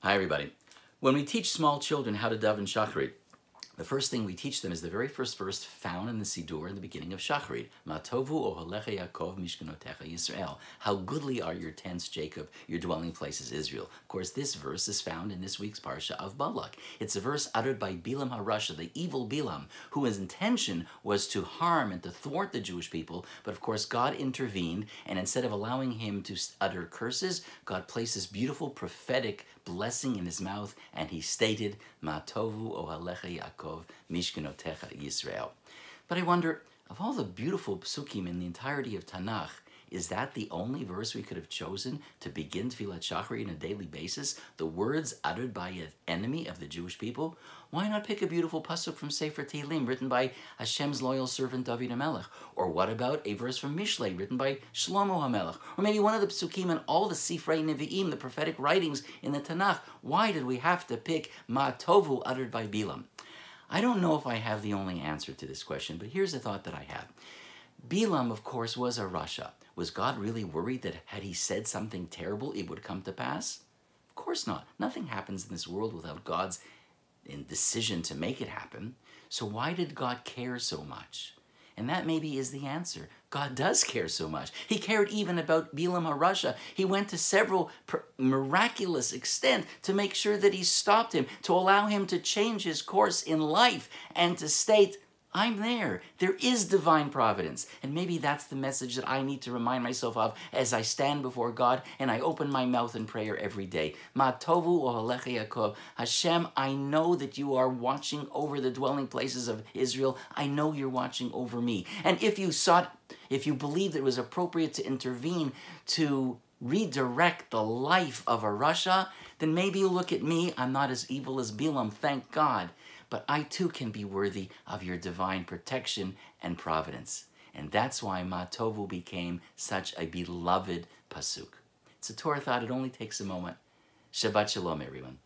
Hi everybody. When we teach small children how to daven Shacharit, the first thing we teach them is the very first verse found in the Siddur in the beginning of Shacharit. Ma tovu ohalecha Yaakov mishkanotecha Yisrael. How goodly are your tents, Jacob, your dwelling places, Israel. Of course, this verse is found in this week's parsha of Balak. It's a verse uttered by Bilam HaRasha, the evil Bilam, whose intention was to harm and to thwart the Jewish people. But of course, God intervened, and instead of allowing him to utter curses, God placed this beautiful prophetic blessing in his mouth, and he stated, Ma tovu ohalecha Yaakov mishkanotecha Yisrael. But I wonder, of all the beautiful psukim in the entirety of Tanakh, is that the only verse we could have chosen to begin Tfilat Shacharit on a daily basis? The words uttered by an enemy of the Jewish people? Why not pick a beautiful pasuk from Sefer Tehillim written by Hashem's loyal servant David HaMelech? Or what about a verse from Mishlei written by Shlomo HaMelech? Or maybe one of the psukim in all the Sifrei Nevi'im, the prophetic writings in the Tanakh? Why did we have to pick Ma Tovu uttered by Bilam? I don't know if I have the only answer to this question, but here's a thought that I have. Bilam, of course, was a Rasha. Was God really worried that had he said something terrible, it would come to pass? Of course not. Nothing happens in this world without God's decision to make it happen. So why did God care so much? And that maybe is the answer. God does care so much. He cared even about Bilam HaRasha. He went to several miraculous extent to make sure that he stopped him, to allow him to change his course in life and to state, I'm there. There is divine providence. And maybe that's the message that I need to remind myself of as I stand before God and I open my mouth in prayer every day. Ma tovu ohalecha Yaakov. Hashem, I know that you are watching over the dwelling places of Israel. I know you're watching over me. And if you believed it was appropriate to intervene to redirect the life of a Rasha, then maybe you look at me. I'm not as evil as Bilam, thank God. But I too can be worthy of your divine protection and providence. And that's why Ma Tovu became such a beloved pasuk. It's a Torah thought. It only takes a moment. Shabbat Shalom, everyone.